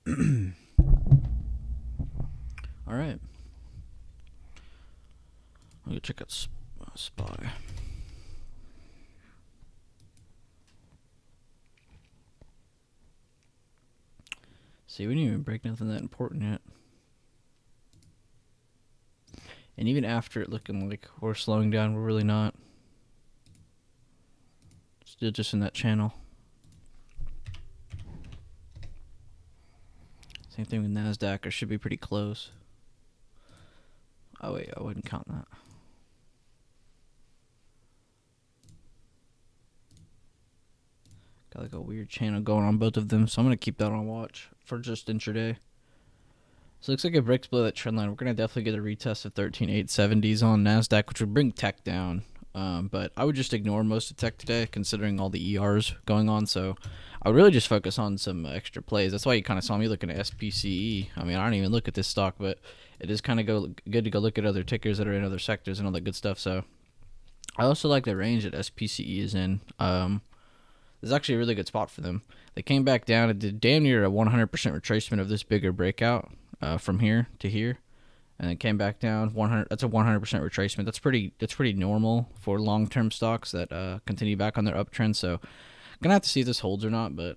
All right. I'll go check out SPY. See, we didn't even break nothing that important yet. And even after it looking like we're slowing down, we're really not. Still just in that channel. Same thing with NASDAQ. I should be pretty close. Oh wait, I wouldn't count that. Got like a weird channel going on both of them, so I'm going to keep that on watch for just intraday. So it looks like it breaks below that trend line. We're going to definitely get a retest of 13,870s on NASDAQ, which would bring tech down. But I would just ignore most of tech today, considering all the ERs going on. So I would really just focus on some extra plays. That's why you kind of saw me looking at SPCE. I mean, I don't even look at this stock, but it is kind of good to go look at other tickers that are in other sectors and all that good stuff. So I also like the range that SPCE is in. This is actually a really good spot for them. They came back down. It did damn near a 100% retracement of this bigger breakout from here to here, and then came back down 100. That's a 100% retracement. That's pretty normal for long-term stocks that continue back on their uptrend. So gonna have to see if this holds or not, but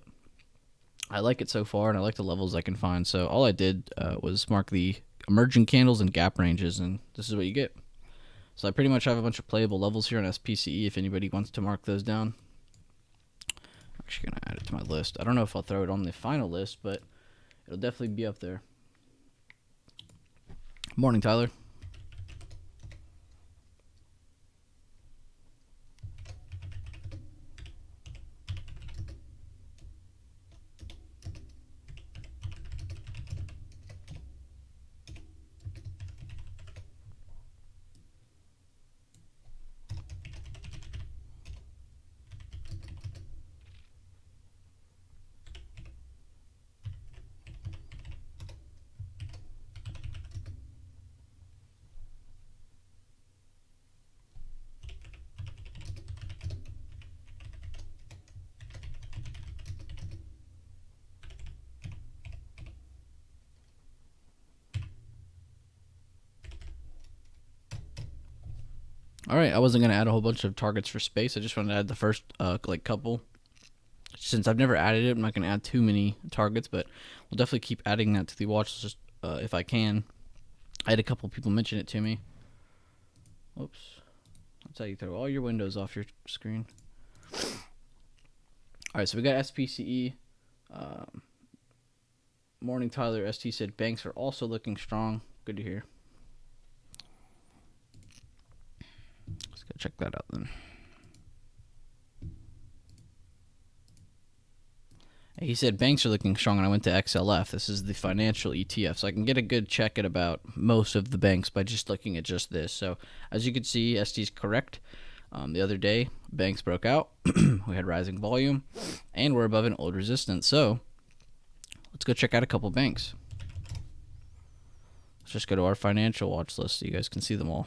I like it so far, and I like the levels I can find. So all I did was mark the emerging candles and gap ranges, and this is what you get. So I pretty much have a bunch of playable levels here on SPCE if anybody wants to mark those down. Actually gonna add it to my list. I don't know if I'll throw it on the final list, but it'll definitely be up there. Morning, Tyler. All right, I wasn't gonna add a whole bunch of targets for space. I just wanted to add the first couple. Since I've never added it, I'm not gonna add too many targets, but we'll definitely keep adding that to the watch list if I can. I had a couple people mention it to me. Oops, that's how you throw all your windows off your screen. All right, so we got SPCE. Morning, Tyler. ST said banks are also looking strong. Good to hear. Let's go check that out then. He said banks are looking strong, and I went to XLF. This is the financial ETF, so I can get a good check at about most of the banks by just looking at just this. So as you can see, ST's correct. The other day, banks broke out. We had rising volume, and we're above an old resistance. So let's go check out a couple banks. Let's just go to our financial watch list so you guys can see them all.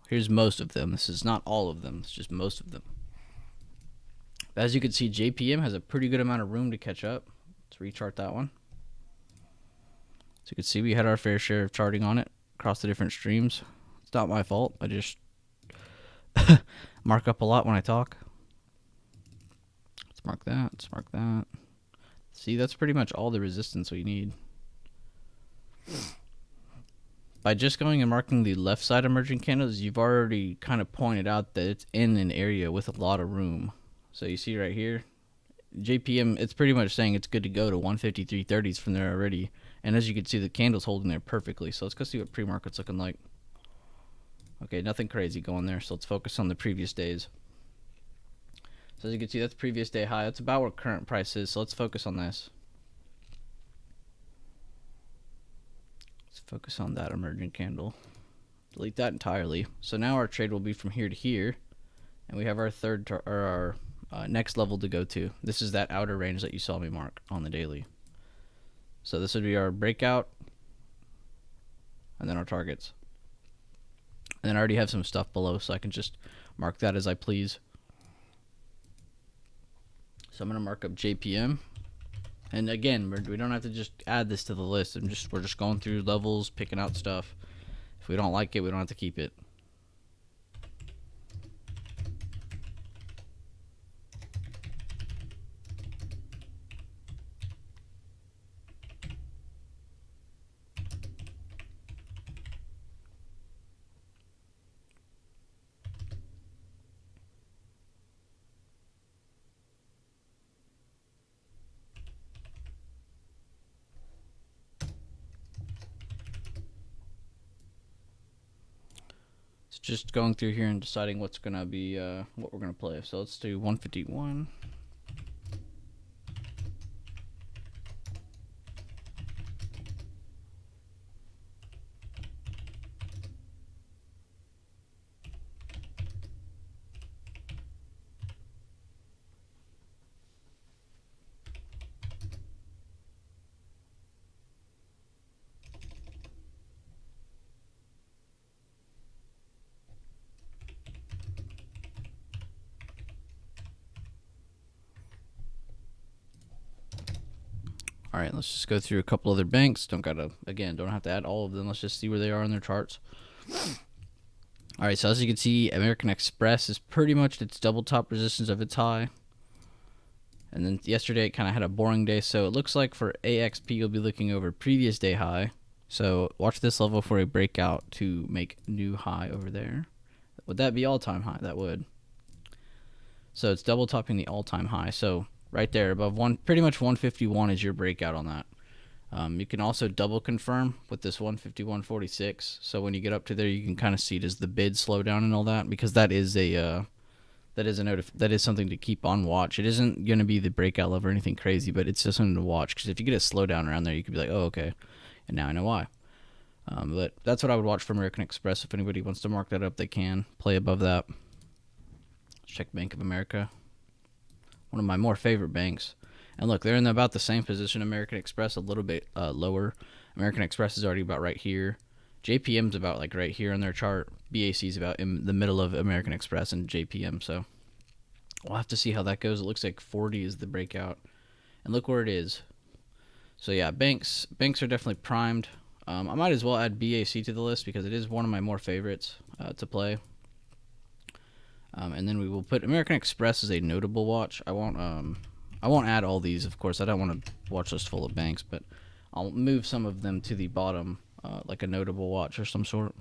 Here's most of them. This is not all of them. It's just most of them. As you can see, JPM has a pretty good amount of room to catch up. Let's rechart that one. So you can see we had our fair share of charting on it across the different streams. It's not my fault. I just mark up a lot when I talk. Let's mark that. Let's mark that. See, that's pretty much all the resistance we need. By just going and marking the left side emerging candles, you've already kind of pointed out that it's in an area with a lot of room. So you see right here, JPM, it's pretty much saying it's good to go to 153.30s from there already. And as you can see, the candle's holding there perfectly. So let's go see what pre-market's looking like. Okay, nothing crazy going there. So let's focus on the previous days. So as you can see, that's previous day high. That's about where current price is. So let's focus on this. Let's focus on that emerging candle. Delete that entirely. So now our trade will be from here to here. And we have our next level to go to. This is that outer range that you saw me mark on the daily. So this would be our breakout, and then our targets. And then I already have some stuff below, so I can just mark that as I please. So I'm going to mark up JPM. And again, we don't have to just add this to the list. We're just going through levels, picking out stuff. If we don't like it, we don't have to keep it. It's just going through here and deciding what's gonna be what we're gonna play. So let's do 151. All right, let's just go through a couple other banks. Don't have to add all of them. Let's just see where they are in their charts. All right, so as you can see, American Express is pretty much its double top resistance of its high. And then yesterday it kind of had a boring day, so it looks like for AXP you'll be looking over previous day high. So watch this level for a breakout to make new high over there. Would that be all-time high? That would. So it's double topping the all-time high. So right there above pretty much 151 is your breakout on that. You can also double confirm with this 151.46. So when you get up to there, you can kind of see does the bid slow down and all that, because that is something to keep on watch. It isn't going to be the breakout level or anything crazy, but it's just something to watch, because if you get a slowdown around there, you could be like, oh, okay, and now I know why. But that's what I would watch for American Express. If anybody wants to mark that up, they can play above that. Let's check Bank of America, one of my more favorite banks. And look, they're in about the same position. American Express a little bit lower. American Express is already about right here. JPM's about like right here on their chart. BAC's about in the middle of American Express and JPM. So we'll have to see how that goes. It looks like 40 is the breakout, and look where it is. So yeah, banks are definitely primed. I might as well add BAC to the list because it is one of my more favorites to play. And then we will put American Express as a notable watch. I won't add all these, of course. I don't want a watch list full of banks, but I'll move some of them to the bottom, like a notable watch or some sort.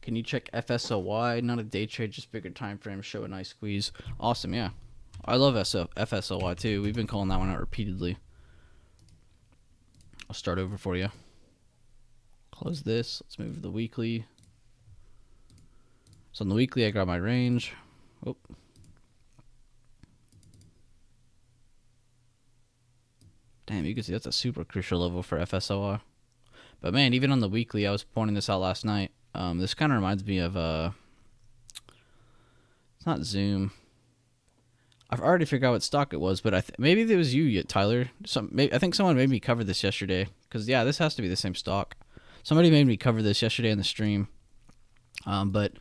Can you check FSLY? Not a day trade, just bigger time frame. Show a nice squeeze. Awesome, yeah. I love FSLY too. We've been calling that one out repeatedly. I'll start over for you. Close this. Let's move to the weekly. So on the weekly, I got my range. Oh. Damn, you can see that's a super crucial level for FSLY. But man, even on the weekly, I was pointing this out last night. This kind of reminds me of it's not Zoom. I've already figured out what stock it was, but maybe it was you, Tyler. I think someone made me cover this yesterday, because yeah, this has to be the same stock. Somebody made me cover this yesterday in the stream. But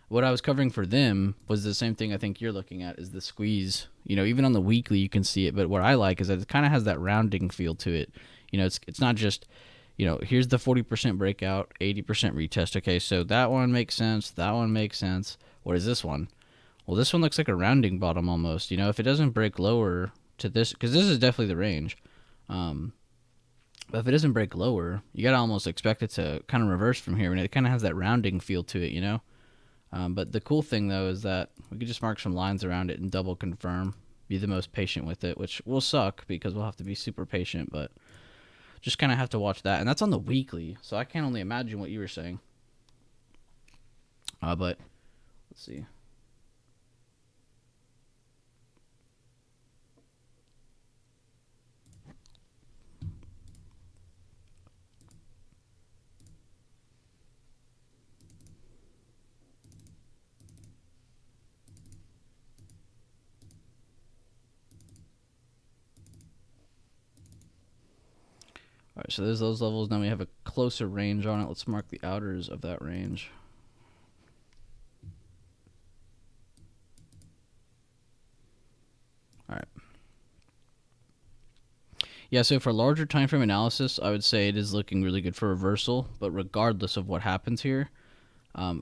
what I was covering for them was the same thing I think you're looking at, is the squeeze. You know, even on the weekly you can see it, but what I like is that it kind of has that rounding feel to it. You know, it's not just, you know, here's the 40% breakout, 80% retest. Okay, so that one makes sense. That one makes sense. What is this one? Well, this one looks like a rounding bottom almost. You know, if it doesn't break lower to this, because this is definitely the range. But if it doesn't break lower, you got to almost expect it to kind of reverse from here. And it kind of has that rounding feel to it, you know. But the cool thing, though, is that we could just mark some lines around it and double confirm. Be the most patient with it, which will suck because we'll have to be super patient. But just kind of have to watch that. And that's on the weekly, so I can't only imagine what you were saying. But Let's see. All right, so there's those levels. Now we have a closer range on it. Let's mark the outers of that range. All right. Yeah, so for larger time frame analysis, I would say it is looking really good for reversal. But regardless of what happens here,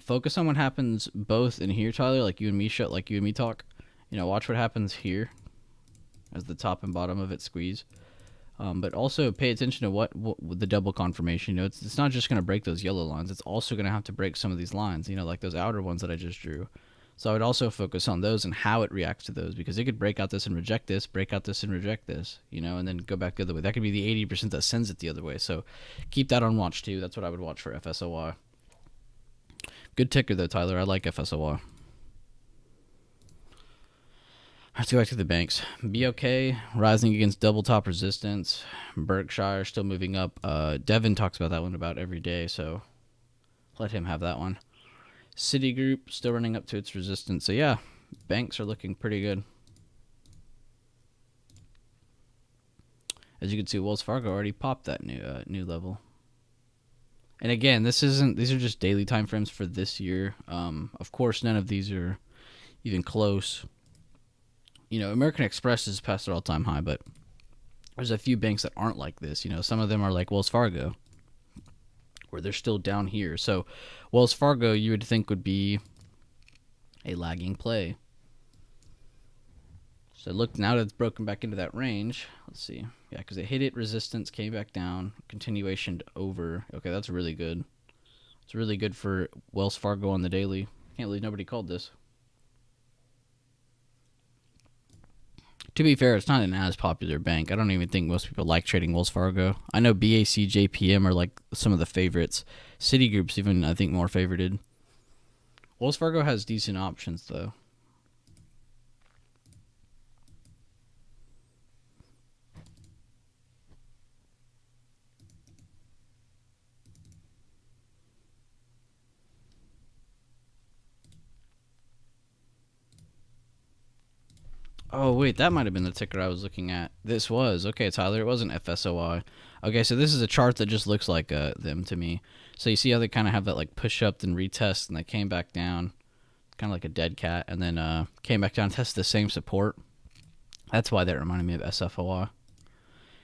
focus on what happens both in here, Tyler, like you and me talk. Watch what happens here as the top and bottom of it squeeze. But also pay attention to what the double confirmation. It's not just going to break those yellow lines. It's also going to have to break some of these lines, like those outer ones that I just drew. So I would also focus on those and how it reacts to those, because it could break out this and reject this, break out this and reject this, and then go back the other way. That could be the 80% that sends it the other way. So keep that on watch too. That's what I would watch for FSOI. Good ticker though, Tyler. I like FSOI. Let's go back to the banks. BOK rising against double top resistance. Berkshire still moving up. Devin talks about that one about every day, so let him have that one. Citigroup still running up to its resistance. So yeah, banks are looking pretty good. As you can see, Wells Fargo already popped that new level. And again, these are just daily time frames for this year. Of course, none of these are even close. American Express is past their all-time high, but there's a few banks that aren't like this. Some of them are like Wells Fargo, where they're still down here. So Wells Fargo, you would think, would be a lagging play. So look, now that it's broken back into that range, let's see. Yeah, because it hit it, resistance, came back down, continuation to over. Okay, that's really good. It's really good for Wells Fargo on the daily. Can't believe nobody called this. To be fair, it's not an as popular bank. I don't even think most people like trading Wells Fargo. I know BAC, JPM are like some of the favorites. Citigroup's even, I think, more favorited. Wells Fargo has decent options, though. Oh, wait, that might have been the ticker I was looking at. This was. Okay, Tyler, it wasn't FSOI. Okay, so this is a chart that just looks like them to me. So you see how they kind of have that like push up and retest, and they came back down, kind of like a dead cat, and then came back down, tested the same support. That's why that reminded me of SFOI.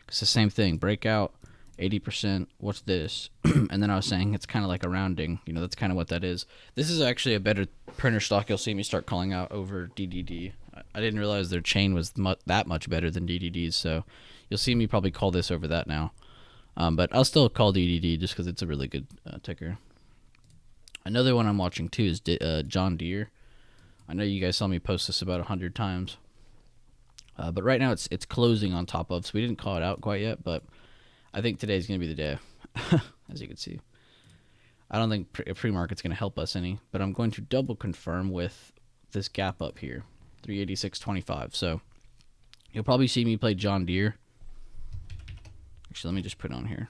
It's the same thing. Breakout, 80%. What's this? And then I was saying it's kind of like a rounding. That's kind of what that is. This is actually a better printer stock. You'll see me start calling out over DDD. I didn't realize their chain was that much better than DDD's, so you'll see me probably call this over that now. But I'll still call DDD just because it's a really good ticker. Another one I'm watching too is John Deere. I know you guys saw me post this about 100 times. But right now it's closing on top of, so we didn't call it out quite yet, but I think today's going to be the day, as you can see. I don't think pre-market's going to help us any, but I'm going to double confirm with this gap up here, 386.25. So you'll probably see me play John Deere. Actually, let me just put it on here.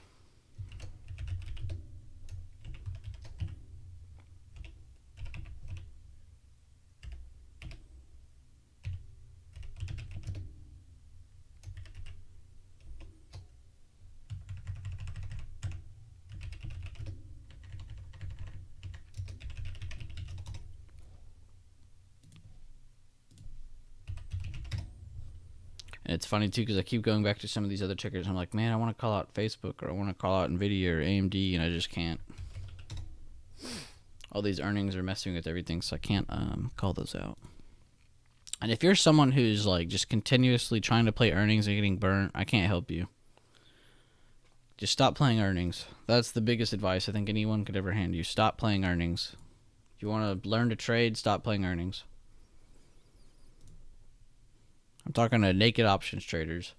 And it's funny, too, because I keep going back to some of these other tickers. I'm like, man, I want to call out Facebook, or I want to call out NVIDIA or AMD, and I just can't. All these earnings are messing with everything, so I can't call those out. And if you're someone who's like just continuously trying to play earnings and getting burnt, I can't help you. Just stop playing earnings. That's the biggest advice I think anyone could ever hand you. Stop playing earnings. If you want to learn to trade, stop playing earnings. I'm talking to naked options traders.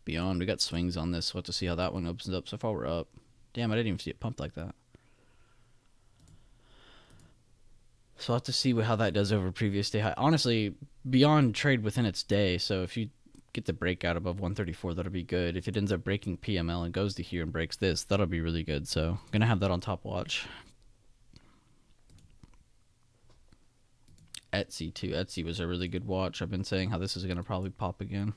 Beyond, we got swings on this. We'll have to see how that one opens up. So far, we're up. Damn, I didn't even see it pump like that. So I'll have to see how that does over previous day high. Honestly, beyond trade within its day. So if you get the breakout above 134, that'll be good. If it ends up breaking PML and goes to here and breaks this, that'll be really good. So I'm going to have that on top watch. Etsy too. Etsy was a really good watch. I've been saying how this is going to probably pop again.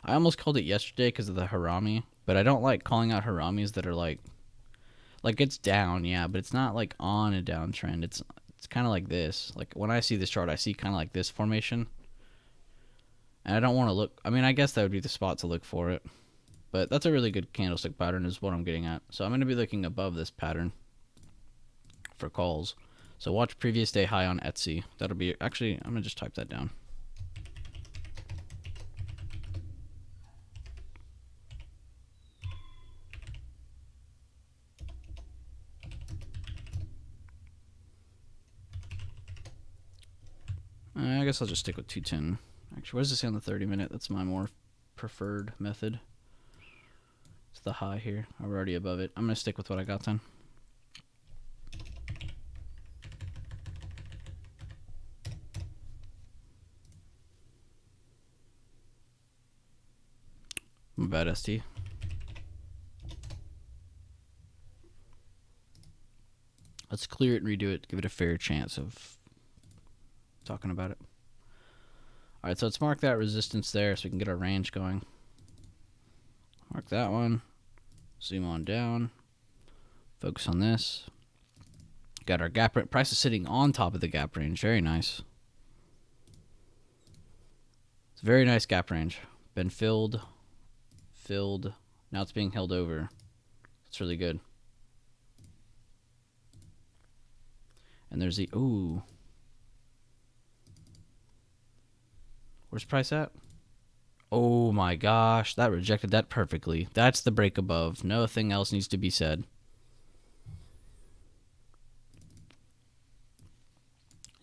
I almost called it yesterday because of the harami, but I don't like calling out haramis that are like it's down, yeah, but it's not like on a downtrend. It's kind of like this. Like when I see this chart, I see kind of like this formation. And I don't want to look, I mean, I guess that would be the spot to look for it. But that's a really good candlestick pattern is what I'm getting at. So I'm going to be looking above this pattern for calls. So watch previous day high on Etsy. That'll be, actually, I'm going to just type that down. I guess I'll just stick with 210. Actually, what does it say on the 30-minute? That's my more preferred method. It's the high here. We're already above it. I'm going to stick with what I got then. My bad, ST. Let's clear it and redo it. Give it a fair chance of talking about it. Alright, so let's mark that resistance there so we can get our range going. Mark that one. Zoom on down. Focus on this. Got our gap range. Price is sitting on top of the gap range. Very nice. It's a very nice gap range. Been filled. Filled. Now it's being held over. It's really good. And there's the... Ooh. Where's price at? Oh my gosh, that rejected that perfectly. That's the break above. Nothing else needs to be said.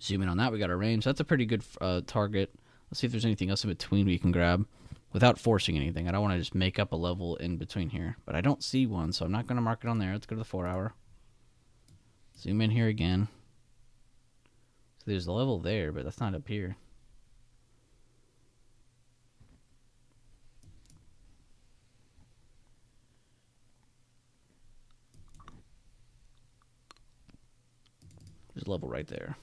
Zoom in on that. We got our range. That's a pretty good target. Let's see if there's anything else in between we can grab without forcing anything. I don't want to just make up a level in between here, but I don't see one, so I'm not going to mark it on there. Let's go to the 4-hour. Zoom in here again. So there's a level there, but that's not up here. There's a level right there.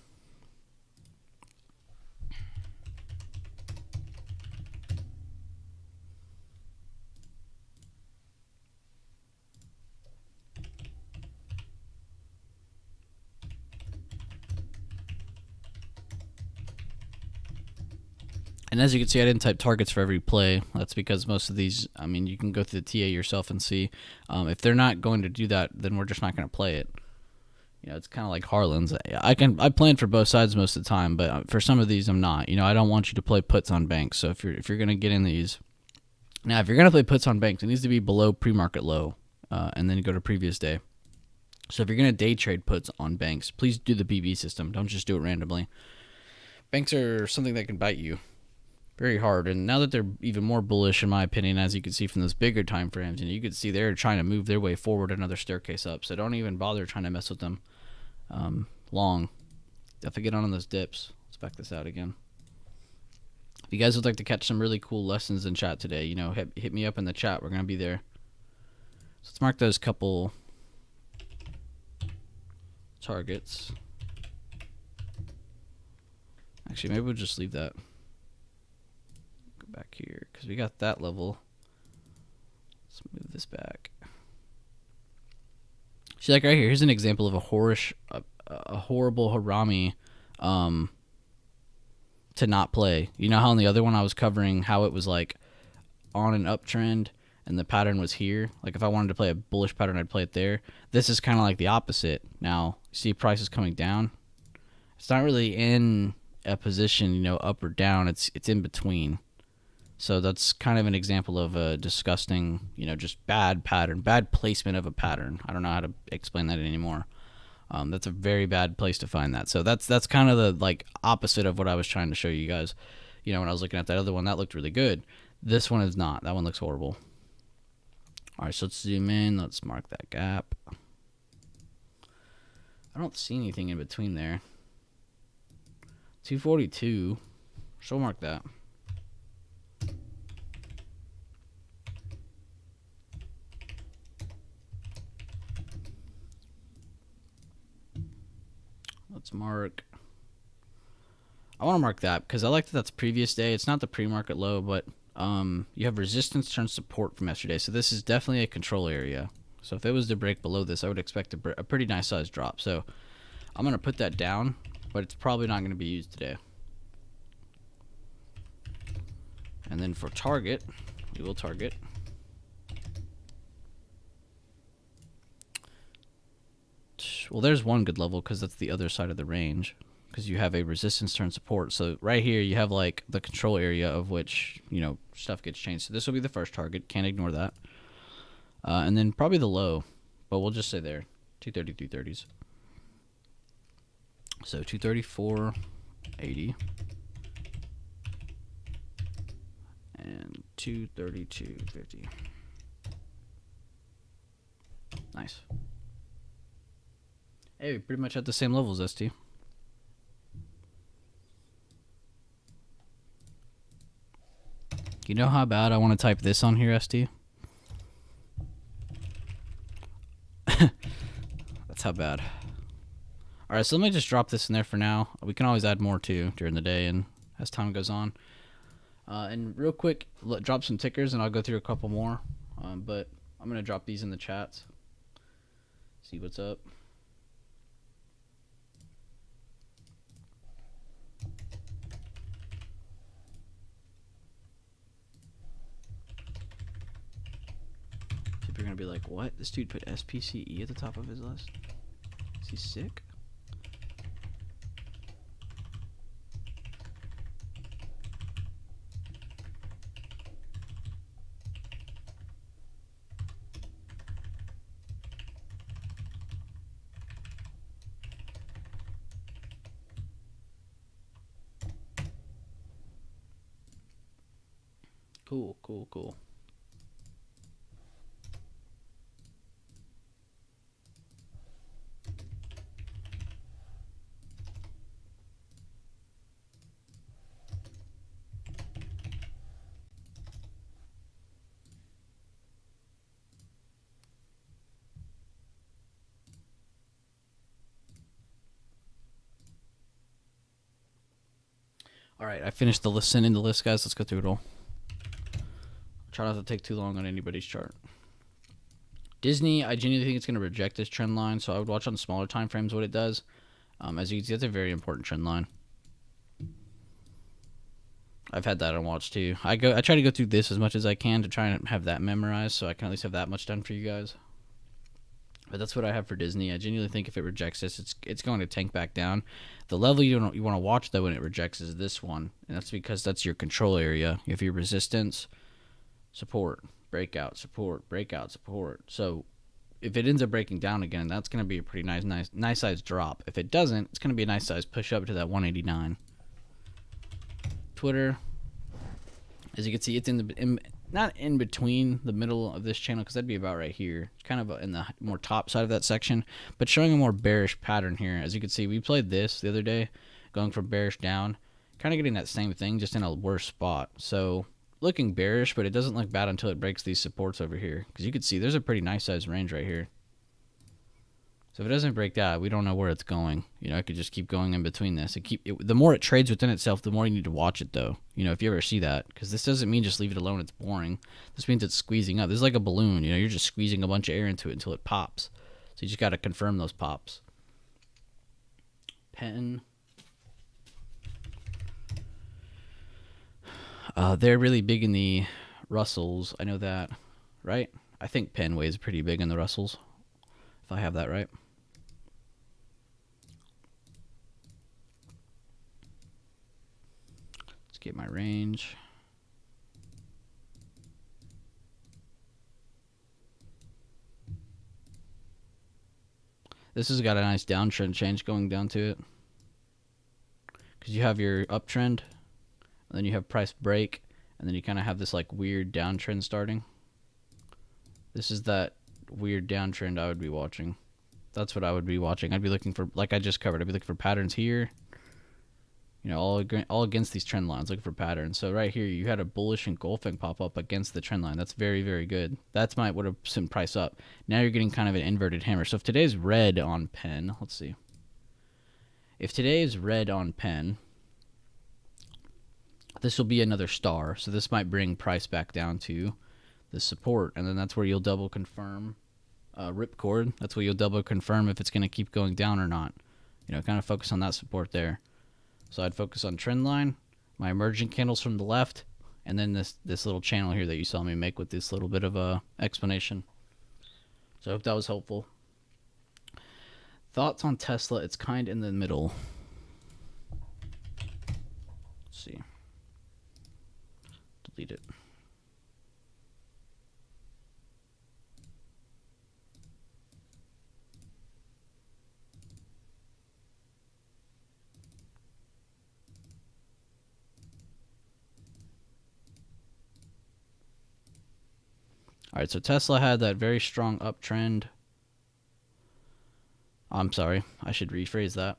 And as you can see, I didn't type targets for every play. That's because most of these, I mean, you can go through the TA yourself and see. If they're not going to do that, then we're just not going to play it. You know, it's kind of like Harlan's. I plan for both sides most of the time, but for some of these, I'm not. You know, I don't want you to play puts on banks. So if you're going to get in these, now if you're going to play puts on banks, it needs to be below pre-market low, and then you go to previous day. So if you're going to day trade puts on banks, please do the BB system. Don't just do it randomly. Banks are something that can bite you very hard, and now that they're even more bullish, in my opinion, as you can see from those bigger time frames, you can see they're trying to move their way forward another staircase up. So don't even bother trying to mess with them. Long. Definitely get on those dips. Let's back this out again. If you guys would like to catch some really cool lessons in chat today, hit me up in the chat. We're gonna be there. So let's mark those couple targets. Actually, maybe we'll just leave that. Go back here because we got that level. Let's move this back. See, like right here, here's an example of a horrible harami to not play. You know how on the other one I was covering how it was like on an uptrend and the pattern was here? Like if I wanted to play a bullish pattern, I'd play it there. This is kind of like the opposite. Now, see prices coming down? It's not really in a position, up or down. It's in between. So that's kind of an example of a disgusting, just bad pattern, bad placement of a pattern. I don't know how to explain that anymore. That's a very bad place to find that. So that's kind of the opposite of what I was trying to show you guys. When I was looking at that other one, that looked really good. This one is not. That one looks horrible. All right, so let's zoom in. Let's mark that gap. I don't see anything in between there. 242. So we'll mark that. Let's mark. I want to mark that because I like that that's previous day. It's not the pre-market low, but you have resistance turn support from yesterday. So this is definitely a control area. So if it was to break below this, I would expect a pretty nice size drop. So I'm going to put that down, but it's probably not going to be used today. And then for target, we will target. Well, there's one good level because that's the other side of the range, because you have a resistance turn support. So right here you have like the control area of which, you know, stuff gets changed. So this will be the first target. Can't ignore that. And then probably the low, but we'll just say there, 230, 230s. So 234.80 and 232.50. Nice. Hey, we pretty much at the same levels, ST. You know how bad I want to type this on here, ST? That's how bad. Alright, so let me just drop this in there for now. We can always add more too during the day and as time goes on. And real quick, drop some tickers and I'll go through a couple more. But I'm going to drop these in the chats. See what's up. People are going to be like, what? This dude put SPCE at the top of his list? Is he sick? Cool, cool, cool. Alright, I finished the list, sending the list, guys. Let's go through it all. Try not to take too long on anybody's chart. Disney, I genuinely think it's going to reject this trend line, so I would watch on smaller time frames what it does. As you can see, that's a very important trend line. I've had that on watch too. I try to go through this as much as I can to try and have that memorized, so I can at least have that much done for you guys. But that's what I have for Disney. I genuinely think if it rejects this, it's going to tank back down. The level you want to watch though when it rejects is this one, and that's because that's your control area. You have your resistance, support, breakout, support, breakout, support. So if it ends up breaking down again, that's going to be a pretty nice size drop. If it doesn't, it's going to be a nice size push up to that 189. Twitter, as you can see, it's not in between the middle of this channel, because that'd be about right here. It's kind of in the more top side of that section, but showing a more bearish pattern here. As you can see, we played this the other day, going from bearish down, kind of getting that same thing, just in a worse spot. So looking bearish, but it doesn't look bad until it breaks these supports over here, because you can see there's a pretty nice size range right here. So if it doesn't break that, we don't know where it's going. You know, it could just keep going in between this. The more it trades within itself, the more you need to watch it, though. You know, if you ever see that, because this doesn't mean just leave it alone. It's boring. This means it's squeezing up. This is like a balloon. You know, you're just squeezing a bunch of air into it until it pops. So you just got to confirm those pops. Pen. They're really big in the Russells. I know that, right? I think Pen weighs pretty big in the Russells, if I have that right. Let's get my range. This has got a nice downtrend change going down to it, because you have your uptrend, and then you have price break, and then you kind of have this like weird downtrend starting. This is that weird downtrend I would be watching. That's what I would be watching. I'd be looking for, like I just covered, I'd be looking for patterns here. You know, all against these trend lines, looking for patterns. So right here, you had a bullish engulfing pop up against the trend line. That's very, very good. That's would have sent price up. Now you're getting kind of an inverted hammer. So if today's red on pen, let's see. If today is red on pen, this will be another star. So this might bring price back down to the support, and then that's where you'll double confirm ripcord. That's where you'll double confirm if it's going to keep going down or not. You know, kind of focus on that support there. So I'd focus on trend line, my emerging candles from the left, and then this little channel here that you saw me make with this little bit of a explanation. So I hope that was helpful. Thoughts on Tesla? It's kind of in the middle. Let's see. Delete it. All right, so Tesla had that very strong uptrend. I'm sorry, I should rephrase that.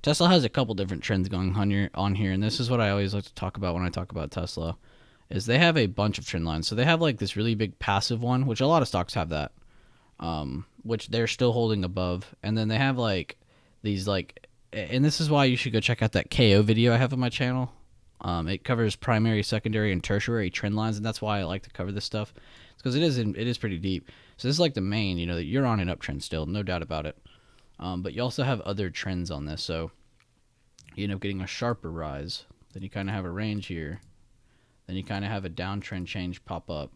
Tesla has a couple different trends going on here, and this is what I always like to talk about when I talk about Tesla, is they have a bunch of trend lines. So they have like this really big passive one, which a lot of stocks have that, which they're still holding above. And then they have like these like, and this is why you should go check out that KO video I have on my channel. It covers primary, secondary, and tertiary trend lines, and that's why I like to cover this stuff. It's because it is pretty deep. So this is like the main, you know, that you're on an uptrend still, no doubt about it. But you also have other trends on this, so you end up getting a sharper rise. Then you kind of have a range here. Then you kind of have a downtrend change pop up.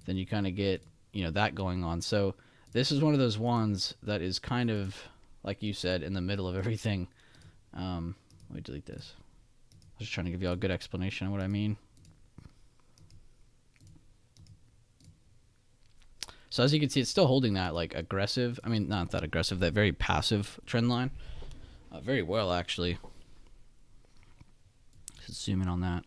Then you kind of get, you know, that going on. So this is one of those ones that is kind of, like you said, in the middle of everything. Let me delete this. I was just trying to give you a good explanation of what I mean. So as you can see, it's still holding that like aggressive, I mean, not that aggressive, that very passive trend line. Very well, actually. Let's zoom in on that.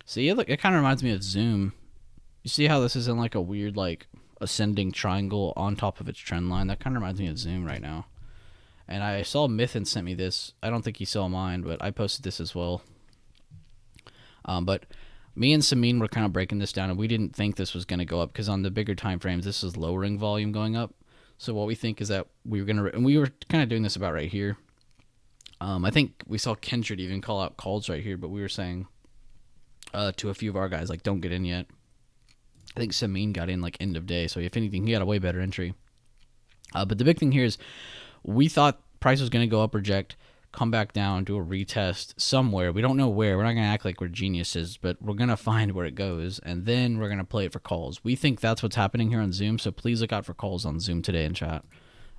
See, it kind of reminds me of Zoom. You see how this is in like a weird like ascending triangle on top of its trend line? That kind of reminds me of Zoom right now. And I saw Mythin sent me this. I don't think he saw mine, but I posted this as well. But me and Samin were kind of breaking this down, and we didn't think this was going to go up because on the bigger time frames, this is lowering volume going up. So what we think is that we were going to, and we were kind of doing this about right here. I think we saw Kendrick even call out calls right here, but we were saying to a few of our guys, like, don't get in yet. I think Samin got in like end of day, so if anything, he got a way better entry. But the big thing here is we thought price was going to go up, reject, come back down, do a retest somewhere. We don't know where. We're not going to act like we're geniuses, but we're going to find where it goes, and then we're going to play it for calls. We think that's what's happening here on Zoom, so please look out for calls on Zoom today in chat.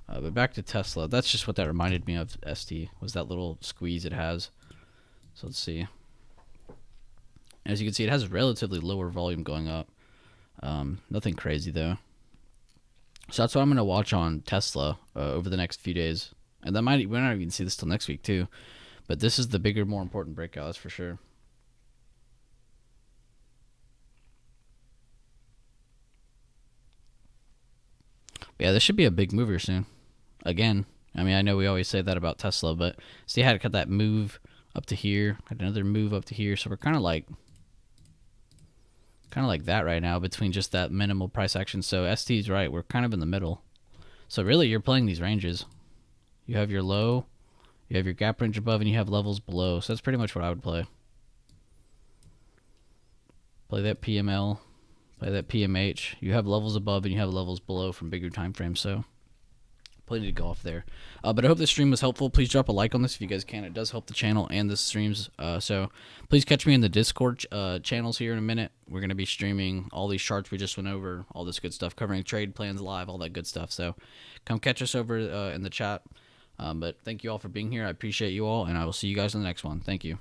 But back to Tesla. That's just what that reminded me of, ST, was that little squeeze it has. So let's see. As you can see, it has relatively lower volume going up. Nothing crazy, though. So that's what I'm going to watch on Tesla over the next few days. And we might not even see this till next week, too. But this is the bigger, more important breakout, that's for sure. Yeah, this should be a big mover soon. Again, I mean, I know we always say that about Tesla, but see how it got that move up to here, had another move up to here. So we're kind of like that right now between just that minimal price action. So ST's right, we're kind of in the middle. So really, you're playing these ranges. You have your low, you have your gap range above, and you have levels below. So that's pretty much what I would play. Play that PML, play that PMH. You have levels above and you have levels below from bigger time frames. So plenty to go off there. But I hope this stream was helpful. Please drop a like on this if you guys can. It does help the channel and the streams. So please catch me in the Discord channels here in a minute. We're going to be streaming all these charts we just went over, all this good stuff, covering trade plans live, all that good stuff. So come catch us over in the chat. But thank you all for being here. I appreciate you all, and I will see you guys in the next one. Thank you.